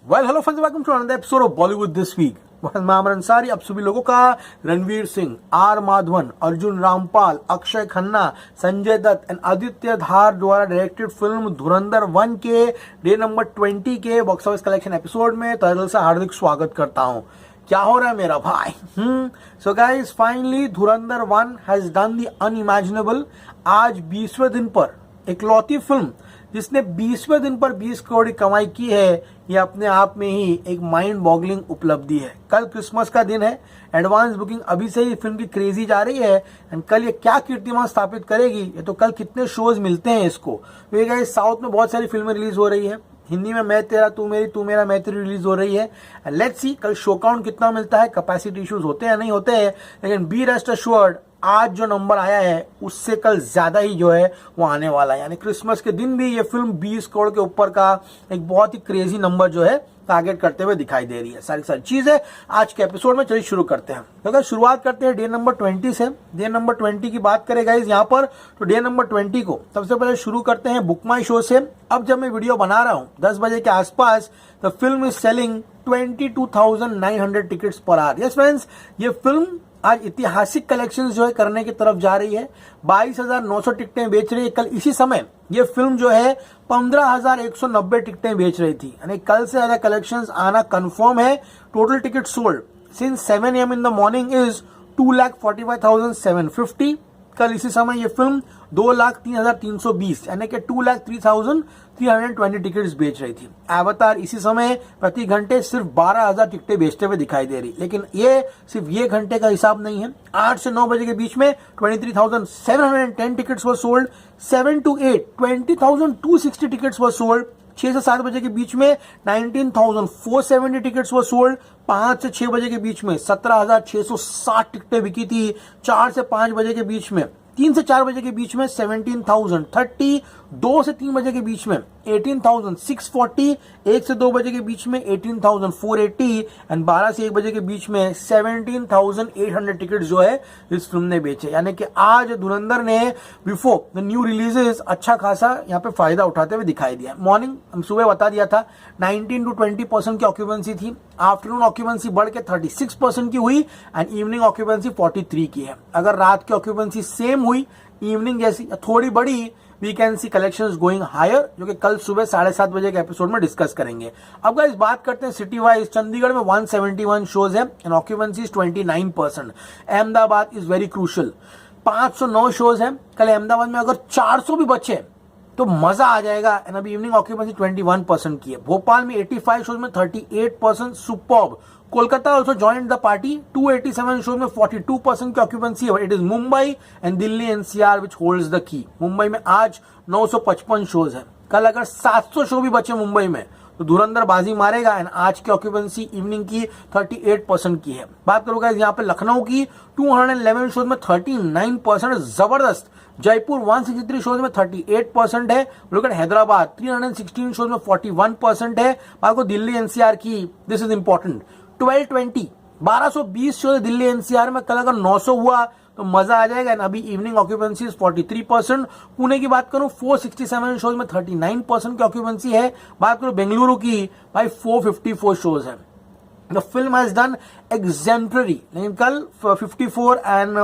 Well hello friends, welcome to another episode of Bollywood this week. मैं अमर अंसारी आप सभी लोगों का रणवीर सिंह, आर माधवन, अर्जुन रामपाल, अक्षय खन्ना, संजय दत्त एंड आदित्य धार द्वारा डायरेक्टेड फिल्म धुरंधर 1 के डे नंबर 20 के बॉक्स ऑफिस कलेक्शन एपिसोड में तहे दिल से हार्दिक स्वागत करता हूं। क्या हो रहा है मेरा भाई? So guys, finally Dhurandhar 1 has done the unimaginable. आज 20वें दिन पर इकलौती फिल्म जिसने 20वें दिन पर 20 करोड़ की कमाई की है, यह अपने आप में ही एक माइंड बॉगलिंग उपलब्धि है। कल क्रिसमस का दिन है, एडवांस बुकिंग अभी से ही फिल्म की क्रेजी जा रही है एंड कल ये क्या कीर्तिमान स्थापित करेगी, ये तो कल कितने शोज मिलते हैं इसको। तो साउथ में बहुत सारी फिल्में रिलीज हो रही है, हिंदी में मैं तेरा तू मेरी तू मेरा मैं तेरी रिलीज हो रही है। लेट्स सी कल शो काउंट कितना मिलता है, कैपेसिटी इश्यूज होते हैं नहीं होते हैं, लेकिन बी रेस्ट अश्योर्ड आज जो नंबर आया है उससे कल ज्यादा ही जो है वो आने वाला है। यानी क्रिसमस के दिन भी ये फिल्म 20 करोड़ के ऊपर का एक बहुत ही क्रेजी नंबर जो है टारगेट करते हुए दिखाई दे रही है। सारी चीज है आज के एपिसोड में। चलिए शुरू करते हैं। तो शुरुआत करते हैं डे नंबर 20 से। डे नंबर 20 की बात करें गाइस यहाँ पर, तो डे नंबर 20 को सबसे पहले शुरू करते हैं बुक माई शो से। अब जब मैं वीडियो बना रहा हूँ 10 बजे के आसपास, the film is selling 22,900 tickets per hour. Yes friends, ये फिल्म आज ऐतिहासिक कलेक्शंस जो है करने की तरफ जा रही है। 22,900 टिकटें बेच रही है। कल इसी समय ये फिल्म जो है 15,190 टिकटें बेच रही थी। यानी कल से ज्यादा कलेक्शंस आना कंफर्म है। Total ticket sold since 7 AM in the morning is 2,45,750। कल इसी समय ये फिल्म 2,03,320 यानी कि 2,03,320 टिकट्स बेच रही थी। अवतार इसी समय प्रति घंटे सिर्फ 12,000 टिकटें बेचते हुए दिखाई दे रही, लेकिन ये सिर्फ ये घंटे का हिसाब नहीं है। 8 से 9 बजे के बीच में 23,710 tickets were sold. 7 to 8 20,260 tickets were sold. 6 से 7 बजे के बीच में 19,470 टिकट्स वर सोल्ड। 5 से 6 बजे के बीच में 17,660 टिकटें बिकी थी। 4 से 5 बजे के बीच में 3 से 4 बजे के बीच में 17,030। 2 से 3 बजे के बीच में 18,640। 1 से 2 बजे के बीच में 18,480 एंड 12 से 1 बजे के बीच में 17,800 टिकट जो है इस फिल्म ने बेचे। यानी कि आज धुरंधर ने बिफोर द न्यू रिलीजेस अच्छा खासा यहाँ पे फायदा उठाते हुए दिखाई दिया। मॉर्निंग हम सुबह बता दिया था 19 to 20% की ऑक्यूपेंसी थी। आफ्टरनून ऑक्यूपेंसी बढ़ के 36% की हुई एंड इवनिंग ऑक्यूपेंसी 43 की है। अगर रात की ऑक्यूपेंसी सेम हुई, इवनिंग जैसी थोड़ी बड़ी, we can see collections going higher, जो कि कल सुबह 7:30 बजे के एपिसोड में डिस्कस करेंगे। अब गाइस बात करते हैं सिटी वाइज। चंडीगढ़ में 171 शोज है and occupancy is 29%। Ahmedabad is very crucial, 509 shows है। कल अहमदाबाद में अगर 400 भी बचे तो मजा आ जाएगा एंड अभी इवनिंग ऑक्यूपेंसी 21% की है। भोपाल में 85 शोज में 38%, superb. Kolkata also joined the party, 287 shows में 42% की ऑक्यूपेंसी है। It is Mumbai and Delhi NCR which holds the key. Mumbai में आज 955 शोज है। कल अगर 700 शो भी बचे मुंबई में तो धुरंधर बाजी मारेगा एंड आज की ऑक्यूपेंसी इवनिंग की 38% की है। बात करूंगा यहाँ पे लखनऊ की, 211 शोज में 39%, जबरदस्त। जयपुर 163 शोज में 38% है। लोग हैदराबाद 316 शोज में 41% है। बात को दिल्ली एनसीआर की, this is important, 1220 shows Delhi NCR में। कल अगर 900 हुआ तो मजा आ जाएगा। अभी इवनिंग ऑक्यूपेंसी 43%। पुणे की बात करूं 467 शोज में 39% की ऑक्यूपेंसी है। बात करूं बेंगलुरु की, भाई 454 शोज है। The film has done exemplary, लेकिन कल 54 एंड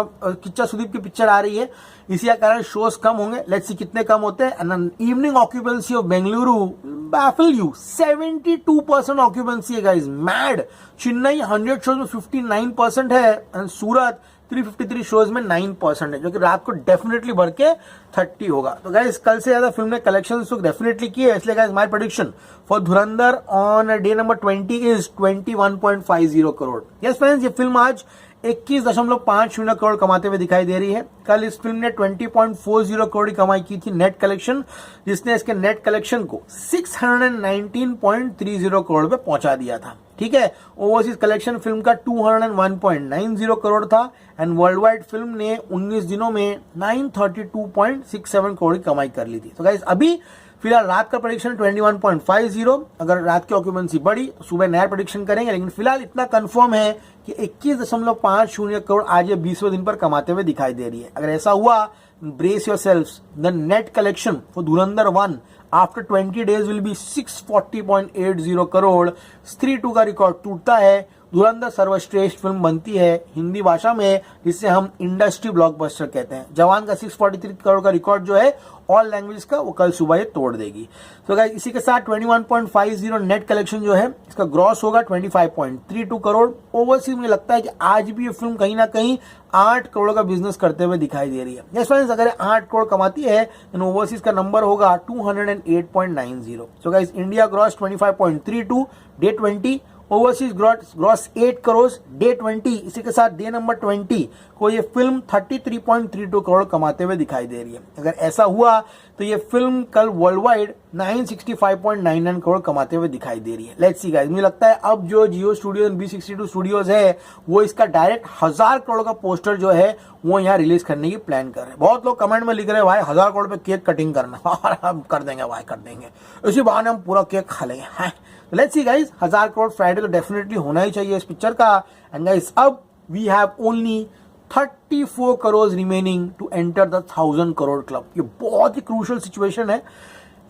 किच्चा सुदीप की पिक्चर आ रही है, इसी का कारण शोज कम होंगे। लेट्स सी कितने कम होते हैं। And evening occupancy of Bengaluru baffle you, 72% occupancy है गाइस, मैड। चेन्नई 100 शोज में 59% है एंड सूरत 353 शोज में 9% है, जो कि रात को डेफिनेटली बढ़ के 30 होगा। तो गाइस कल से ज्यादा फिल्म ने कलेक्शन तो डेफिनेटली किए, इसलिए guys my prediction for Dhurandhar on day number 20 is 21.50 crore. Yes friends, ये फिल्म आज 21.50 करोड़ कमाते हुए दिखाई दे रही है। कल इस फिल्म ने 20.40 करोड़ की कमाई की थी नेट कलेक्शन, जिसने इसके नेट कलेक्शन को 619.30 करोड़ पे पहुंचा दिया था। ठीक है, ओवरसीज कलेक्शन फिल्म का 201.90 करोड़ था एंड वर्ल्ड वाइड फिल्म ने 19 दिनों में 932.67 करोड़ की कमाई कर ली थी। तो गाइस अभी फिलहाल रात का प्रेडिक्शन 21.50। अगर रात की ऑक्यूपेंसी बढ़ी तो सुबह नया प्रेडिक्शन करेंगे, लेकिन फिलहाल इतना कंफर्म है कि 21.50 करोड़ आज ये 20वें दिन पर कमाते हुए दिखाई दे रही है। अगर ऐसा हुआ brace yourselves. The net collection for Dhurandhar 1 after 20 days will be 640.80 crore. स्त्री 2 का रिकॉर्ड टूटता है. धुरंधर सर्वश्रेष्ठ फिल्म बनती है हिंदी भाषा में, जिसे हम इंडस्ट्री ब्लॉकबस्टर कहते हैं. जवान का 643 करोड़ का रिकॉर्ड जो है ऑल लैंग्वेज का, वो कल सुबह ये तोड़ देगी. तो गाइस इसी के साथ 21.50 नेट कलेक्शन जो है इसका ग्रॉस होगा 25.32 करोड़. ओवरसीज मुझे लगता है कि आज भी ये फिल्म कहीं ना कहीं 8 करोड़ का बिजनेस करते हुए दिखाई दे रही है. यस फ्रेंड्स, अगर 8 करोड़ कमाती है तो ओवरसीज का नंबर होगा 208.90. So guys India gross 25.32 day 20, overseas gross 8 crore day 20. इसी के साथ डे नंबर 20 को ये फिल्म 33.32 करोड़ कमाते हुए दिखाई दे रही है. अगर ऐसा हुआ तो ये फिल्म कल वर्ल्ड वाइड 965.99 करोड़ कमाते हुए दिखाई दे रही है. लेट्स सी गाइस, मुझे लगता है अब जो जियो स्टूडियोज B62 स्टूडियोज है वो इसका डायरेक्ट 1000 करोड़ का पोस्टर जो है वो यहाँ रिलीज करने की प्लान कर रहे हैं. बहुत लोग कमेंट में लिख रहे हैं भाई 1000 करोड़ पे केक कटिंग करना. और हम कर देंगे भाई, कर देंगे, इसी बहाने हम पूरा केक खा लेंगे. Let's see guys, 1000 crore Friday तो डेफिनेटली होना ही चाहिए इस पिक्चर का. एंड गाइस अब we have only 34 crore remaining to enter the 1000 crore club. ये बहुत ही क्रूशियल सिचुएशन है.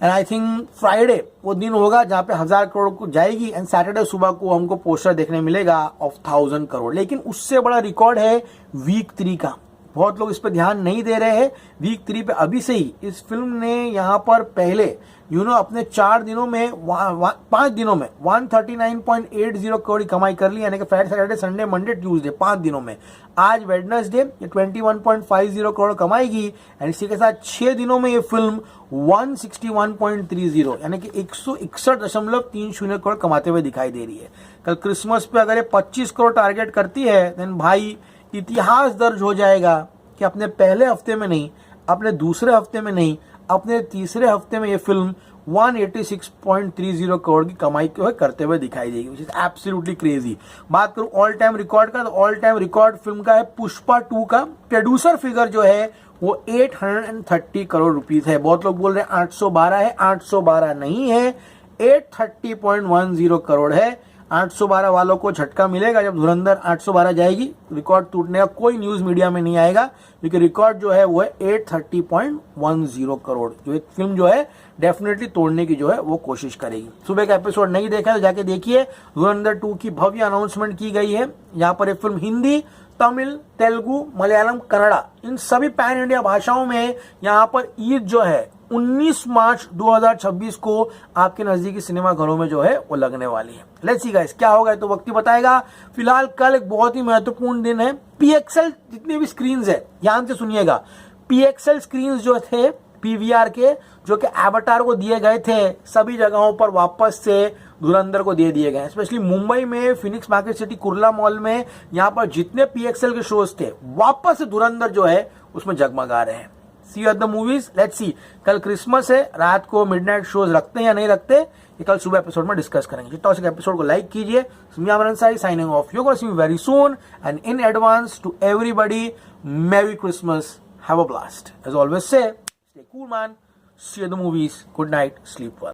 एंड आई थिंक फ्राइडे वो दिन होगा जहां पे 1000 करोड़ को जाएगी एंड सैटरडे सुबह को हमको पोस्टर देखने मिलेगा ऑफ 1000 करोड़. लेकिन उससे बड़ा रिकॉर्ड है वीक 3 का. बहुत लोग इस पर ध्यान नहीं दे रहे हैं. वीक 3 पे अभी से ही इस फिल्म ने यहाँ पर पहले अपने 5 दिनों में 139.80 करोड़ कमाई कर ली. यानी कि Friday Saturday Sunday Monday Tuesday 5 दिनों में. आज वेडनेसडे ये 21.50 करोड़ कमाएगी. एंड इसी के साथ 6 दिनों में ये फिल्म 161.30 यानी कि 161.30 करोड़ कमाते हुए दिखाई दे रही है. कल क्रिसमस पे अगर ये 25 करोड़ टारगेट करती है देन भाई इतिहास दर्ज हो जाएगा कि अपने पहले हफ्ते में नहीं, अपने दूसरे हफ्ते में नहीं, अपने तीसरे हफ्ते में ये फिल्म 186.30 करोड़ की कमाई करते हुए दिखाई देगी, विच इज एब्सोल्युटली क्रेजी. बात करूं ऑल टाइम रिकॉर्ड का, तो ऑल टाइम रिकॉर्ड फिल्म का है पुष्पा 2 का. प्रोड्यूसर फिगर जो है वो 830 करोड़ रुपीस है. बहुत लोग बोल रहे हैं 812 है. 812 नहीं है, 830.10 करोड़ है. 812 वालों को झटका मिलेगा जब धुरंधर 812 जाएगी. रिकॉर्ड टूटने का कोई न्यूज मीडिया में नहीं आएगा, क्योंकि रिकॉर्ड जो है वो है 830.10 करोड़. जो एक फिल्म जो है डेफिनेटली तोड़ने की जो है वो कोशिश करेगी. सुबह का एपिसोड नहीं देखा तो जाके देखिए. धुरंधर 2 की भव्य अनाउंसमेंट की गई है. यहाँ पर ये फिल्म हिंदी, तमिल, तेलुगु, मलयालम, कन्नड़ा इन सभी पैन इंडिया भाषाओं में यहाँ पर ईद जो है 19 मार्च 2026 को आपके नजदीकी सिनेमा घरों में जो है वो लगने वाली है. लेट्स सी गाइस क्या होगा तो वक्त ही बताएगा. फिलहाल कल एक बहुत ही महत्वपूर्ण दिन है. PXL जितने भी स्क्रीन्स है ध्यान से सुनिएगा. PXL स्क्रीन्स जो थे PVR के, जो कि एवाटार को दिए गए थे, सभी जगहों पर वापस से धुरंधर को दे दिए गए. स्पेशली मुंबई में Phoenix market city Kurla mall में यहाँ पर जितने PXL के शोज थे वापस से धुरंधर जो है उसमें जगमगा रहे हैं. See at the movies. Let's see. कल क्रिसमस है, रात को मिडनाइट शोज रखते हैं या नहीं रखते, ये कल सुबह एपिसोड में डिस्कस करेंगे. जितना हो एपिसोड को लाइक कीजिए. Signing off. You gonna see me very soon and in advance to everybody merry Christmas. Have a blast. As always say, stay cool man. See at the movies. Good night. Sleep well.